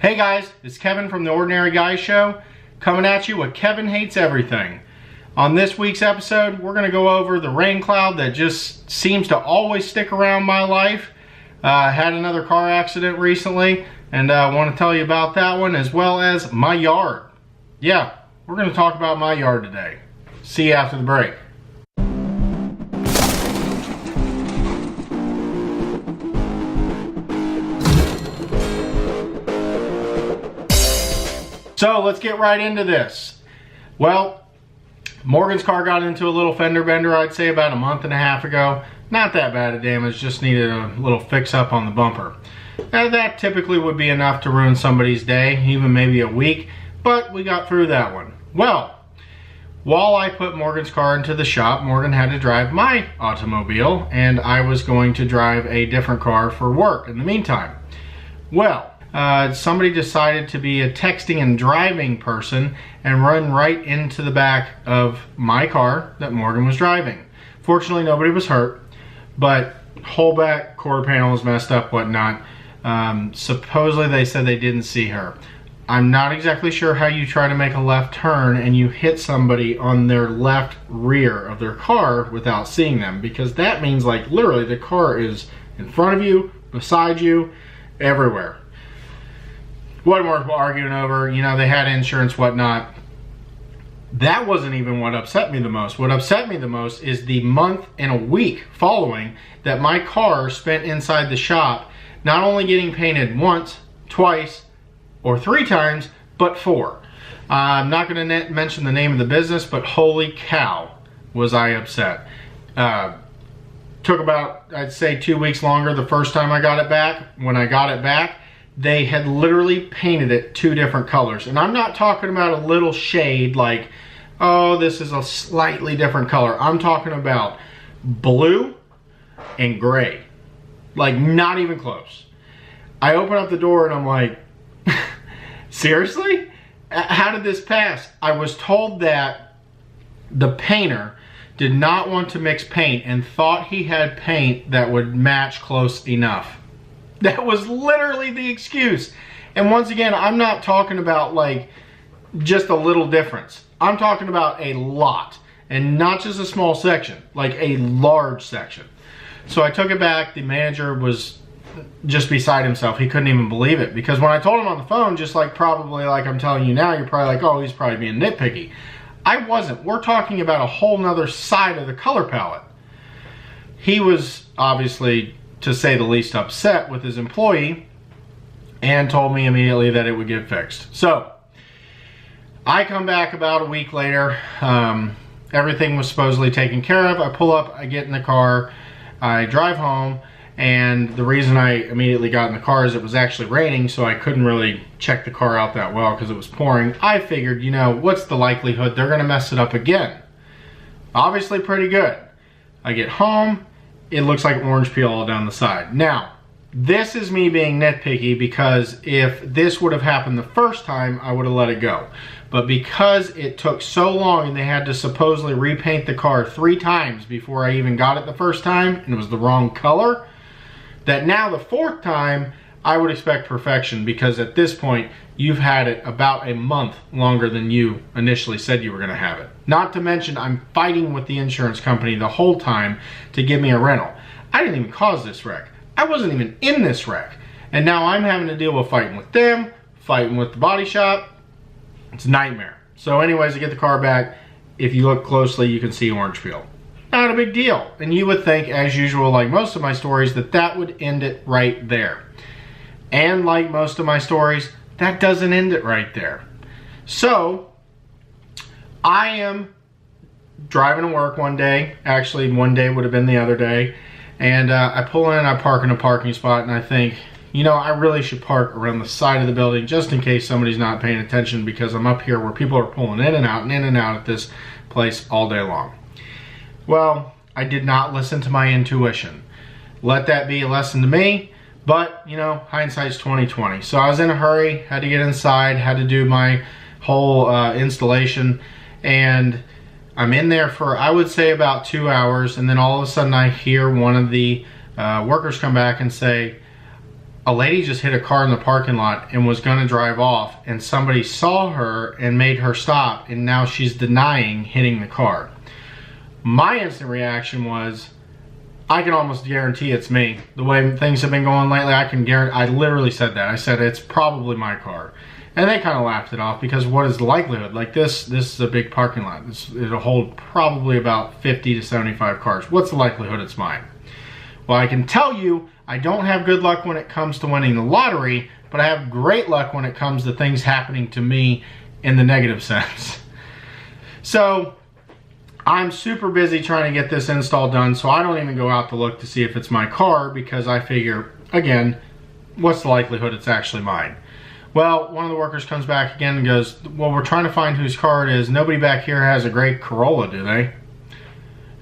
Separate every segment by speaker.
Speaker 1: Hey guys, it's Kevin from The Ordinary Guy Show, coming at you with Kevin Hates Everything. On this week's episode, we're going to go over the rain cloud that just seems to always stick around my life. Had another car accident recently, and I want to tell you about that one, as well as my yard. Yeah, we're going to talk about my yard today. See you after the break. So let's get right into this. Well, Morgan's car got into a little fender bender, I'd say about a month and a half ago. Not that bad of damage, just needed a little fix up on the bumper. Now that typically would be enough to ruin somebody's day, even maybe a week, but we got through that one. Well, while I put Morgan's car into the shop, Morgan had to drive my automobile, and I was going to drive a different car for work in the meantime. Well, somebody decided to be a texting and driving person and run right into the back of my car that Morgan was driving. Fortunately, nobody was hurt, but whole back quarter panel was messed up, whatnot. Supposedly they said they didn't see her. I'm not exactly sure how you try to make a left turn and you hit somebody on their left rear of their car without seeing them, because that means like literally the car is in front of you, beside you, everywhere. What more arguing over, you know, they had insurance, whatnot. That wasn't even what upset me the most. What upset me the most is the month and a week following that my car spent inside the shop, not only getting painted once, twice, or 3 times, but 4. I'm not going to mention the name of the business, but holy cow, was I upset. Took about, I'd say, 2 weeks longer the first time I got it back. When I got it back, they had literally painted it 2 different colors. And I'm not talking about a little shade like, oh, this is a slightly different color. I'm talking about blue and gray. Like, not even close. I open up the door and I'm like, seriously? How did this pass? I was told that the painter did not want to mix paint and thought he had paint that would match close enough. That was literally the excuse. And once again, I'm not talking about like just a little difference. I'm talking about a lot, and not just a small section, like a large section. So I took it back. The manager was just beside himself. He couldn't even believe it, because when I told him on the phone, just like probably like I'm telling you now, you're probably like, oh, he's probably being nitpicky. I wasn't. We're talking about a whole nother side of the color palette. He was obviously, to say the least, upset with his employee and told me immediately that it would get fixed. So I come back about a week later. Everything was supposedly taken care of. I pull up, I get in the car, I drive home, and the reason I immediately got in the car is it was actually raining, so I couldn't really check the car out that well because it was pouring. I figured, you know, what's the likelihood they're gonna mess it up again? Obviously pretty good. I get home, it looks like orange peel all down the side. Now, this is me being nitpicky, because if this would have happened the first time, I would have let it go. But because it took so long and they had to supposedly repaint the car 3 times before I even got it the first time, and it was the wrong color, that now the 4th time, I would expect perfection, because at this point, you've had it about a month longer than you initially said you were gonna have it. Not to mention, I'm fighting with the insurance company the whole time to give me a rental. I didn't even cause this wreck. I wasn't even in this wreck. And now I'm having to deal with fighting with them, fighting with the body shop. It's a nightmare. So anyways, I get the car back. If you look closely, you can see orange peel. Not a big deal. And you would think, as usual, like most of my stories, that that would end it right there. And like most of my stories, that doesn't end it right there. So I am driving to work one day. Actually, one day would have been the other day. And I pull in, I park in a parking spot, and I think, you know, I really should park around the side of the building just in case somebody's not paying attention, because I'm up here where people are pulling in and out at this place all day long. Well, I did not listen to my intuition. Let that be a lesson to me, but, you know, hindsight's 20/20. So I was in a hurry, had to get inside, had to do my whole installation, and I'm in there for, I would say, about 2 hours, and then all of a sudden I hear one of the workers come back and say, a lady just hit a car in the parking lot and was gonna drive off, and somebody saw her and made her stop, and now she's denying hitting the car. My instant reaction was, I can almost guarantee it's me. The way things have been going lately, I can guarantee, I literally said that. I said, it's probably my car. And they kind of laughed it off, because what is the likelihood? Like this is a big parking lot. It'll hold probably about 50 to 75 cars. What's the likelihood it's mine? Well, I can tell you, I don't have good luck when it comes to winning the lottery, but I have great luck when it comes to things happening to me in the negative sense. So I'm super busy trying to get this install done, so I don't even go out to look to see if it's my car, because I figure, again, what's the likelihood it's actually mine? Well, one of the workers comes back again and goes, well, we're trying to find whose car it is. Nobody back here has a gray Corolla, do they?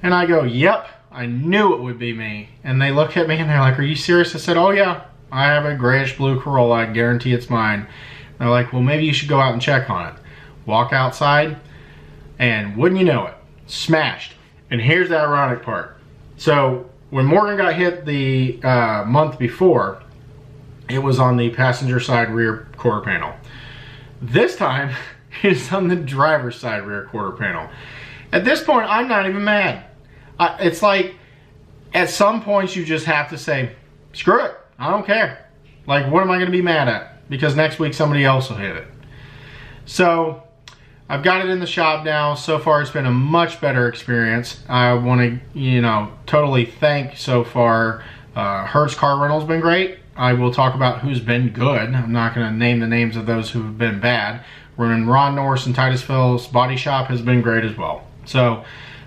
Speaker 1: And I go, yep, I knew it would be me. And they look at me and they're like, are you serious? I said, oh yeah, I have a grayish blue Corolla. I guarantee it's mine. And they're like, well, maybe you should go out and check on it. Walk outside, and wouldn't you know it, smashed. And here's the ironic part. So when Morgan got hit the month before, it was on the passenger side rear quarter panel. This time, it's on the driver's side rear quarter panel. At this point, I'm not even mad. It's like, at some points you just have to say, screw it, I don't care. Like, what am I gonna be mad at? Because next week somebody else will hit it. So, I've got it in the shop now. So far, it's been a much better experience. I wanna, totally thank so far. Hertz Car Rental's been great. I will talk about who's been good. I'm not going to name the names of those who have been bad. Ron Norris and Titusville's Body Shop has been great as well. So,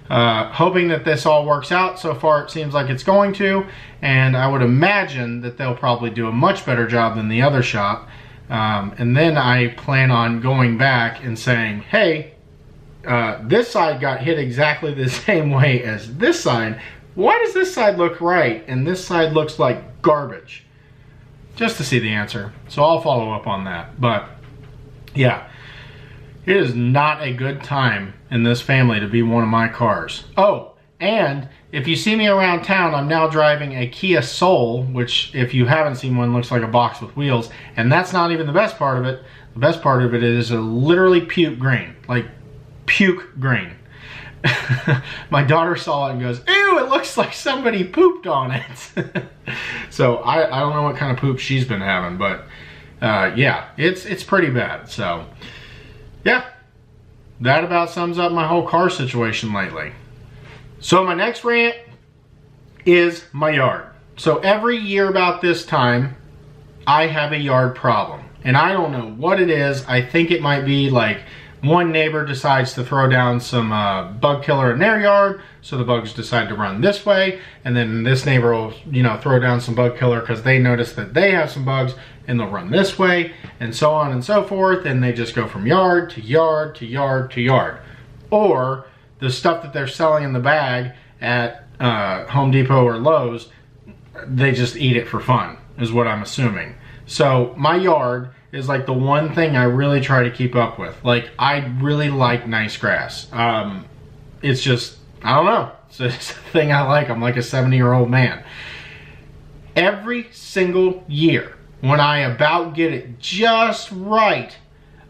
Speaker 1: hoping that this all works out. So far, it seems like it's going to. And I would imagine that they'll probably do a much better job than the other shop. And then I plan on going back and saying, hey, this side got hit exactly the same way as this side. Why does this side look right and this side looks like garbage? Just to see the answer. So I'll follow up on that. But yeah, it is not a good time in this family to be one of my cars. Oh, and if you see me around town, I'm now driving a Kia Soul, which if you haven't seen one, looks like a box with wheels. And that's not even the best part of it. The best part of it is a literally puke green, like puke green. My daughter saw it and goes, ew, it looks like somebody pooped on it. So I don't know what kind of poop she's been having, but yeah, it's pretty bad. So yeah, that about sums up my whole car situation lately. So my next rant is my yard. So every year about this time, I have a yard problem. And I don't know what it is. I think it might be like one neighbor decides to throw down some bug killer in their yard, so the bugs decide to run this way, and then this neighbor will, throw down some bug killer because they notice that they have some bugs, and they'll run this way, and so on and so forth, and they just go from yard to yard to yard to yard. Or the stuff that they're selling in the bag at Home Depot or Lowe's, they just eat it for fun, is what I'm assuming. So my yard is like the one thing I really try to keep up with. Like, I really like nice grass. It's just, I don't know. It's a thing I like. I'm like a 70-year-old man. Every single year, when I about get it just right,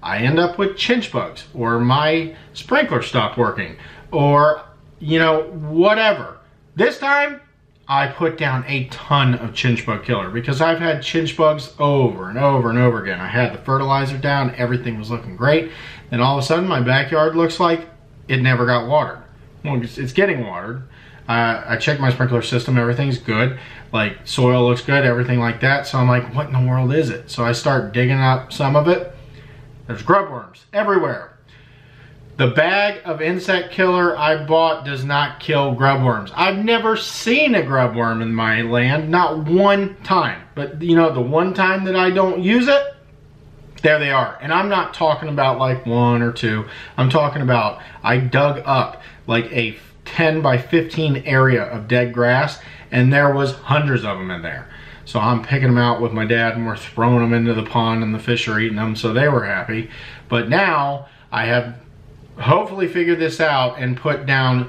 Speaker 1: I end up with chinch bugs, or my sprinkler stopped working, or, whatever. This time, I put down a ton of chinch bug killer, because I've had chinch bugs over and over and over again. I had the fertilizer down, everything was looking great. Then all of a sudden my backyard looks like it never got watered. Well, it's getting watered. I checked my sprinkler system, everything's good. Like, soil looks good, everything like that. So I'm like, what in the world is it? So I start digging up some of it. There's grub worms everywhere. The bag of insect killer I bought does not kill grub worms. I've never seen a grub worm in my land, not one time. But the one time that I don't use it, there they are. And I'm not talking about like one or two. I'm talking about, I dug up like a 10 by 15 area of dead grass, and there was hundreds of them in there. So I'm picking them out with my dad, and we're throwing them into the pond, and the fish are eating them, so they were happy. But now I have hopefully figure this out and put down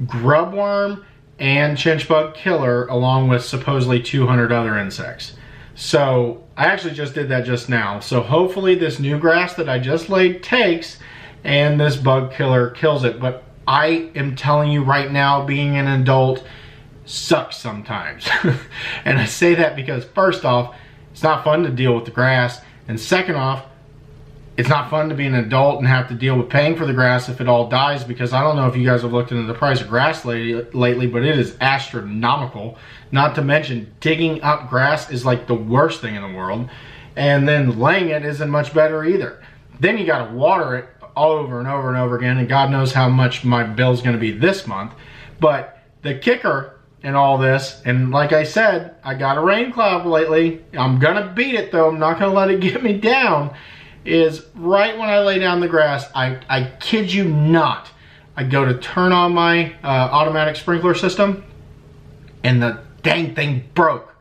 Speaker 1: grubworm and chinch bug killer along with supposedly 200 other insects. So I actually just did that just now. So hopefully this new grass that I just laid takes and this bug killer kills it. But I am telling you right now, being an adult sucks sometimes. And I say that because first off, it's not fun to deal with the grass. And second off, it's not fun to be an adult and have to deal with paying for the grass if it all dies, because I don't know if you guys have looked into the price of grass lately, but it is astronomical. Not to mention, digging up grass is like the worst thing in the world. And then laying it isn't much better either. Then you gotta water it all over and over and over again, and God knows how much my bill's gonna be this month. But the kicker in all this, and like I said, I got a rain cloud lately. I'm gonna beat it though, I'm not gonna let it get me down. Is right when I lay down the grass, I kid you not, I go to turn on my automatic sprinkler system and the dang thing broke.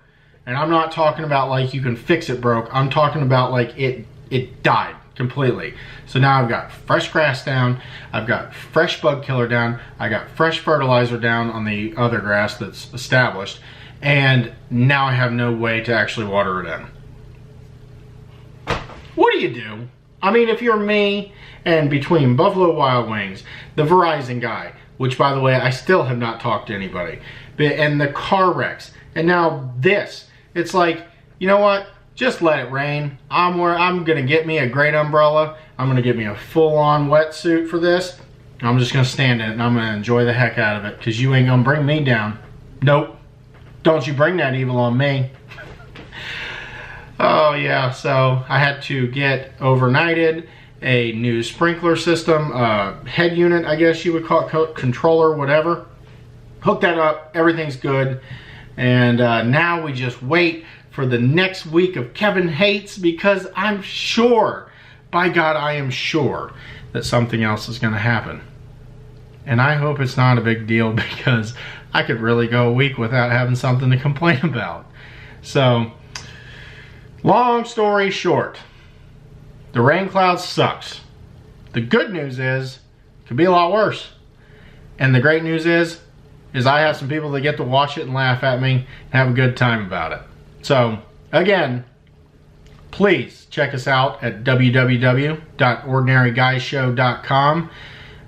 Speaker 1: And I'm not talking about like you can fix it broke, I'm talking about like it died completely. So now I've got fresh grass down, I've got fresh bug killer down, I got fresh fertilizer down on the other grass that's established, and now I have no way to actually water it in. What do you do? I mean, if you're me, and between Buffalo Wild Wings, the Verizon guy, which by the way, I still have not talked to anybody, and the car wrecks, and now this, it's like, you know what? Just let it rain. I'm gonna get me a great umbrella. I'm gonna get me a full-on wetsuit for this. I'm just gonna stand in it and I'm gonna enjoy the heck out of it, because you ain't gonna bring me down. Nope. Don't you bring that evil on me. Oh yeah, so I had to get overnighted, a new sprinkler system, head unit, I guess you would call it, controller, whatever. Hook that up, everything's good. And now we just wait for the next week of Kevin Hates, because I'm sure, by God, I am sure that something else is gonna happen. And I hope it's not a big deal, because I could really go a week without having something to complain about. So, long story short, the rain cloud sucks. The good news is, it could be a lot worse. And the great news is I have some people that get to watch it and laugh at me and have a good time about it. So, again, please check us out at www.ordinaryguyshow.com.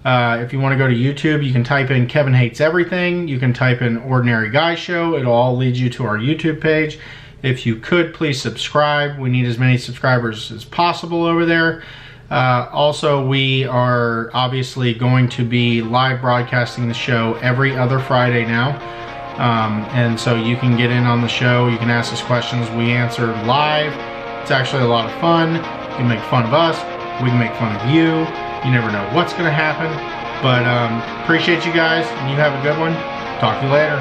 Speaker 1: If you want to go to YouTube, you can type in Kevin Hates Everything. You can type in Ordinary Guy Show. It'll all lead you to our YouTube page. If you could, please subscribe. We need as many subscribers as possible over there. Also, we are obviously going to be live broadcasting the show every other Friday now. And so you can get in on the show. You can ask us questions. We answer live. It's actually a lot of fun. You can make fun of us. We can make fun of you. You never know what's going to happen. But appreciate you guys. And you have a good one. Talk to you later.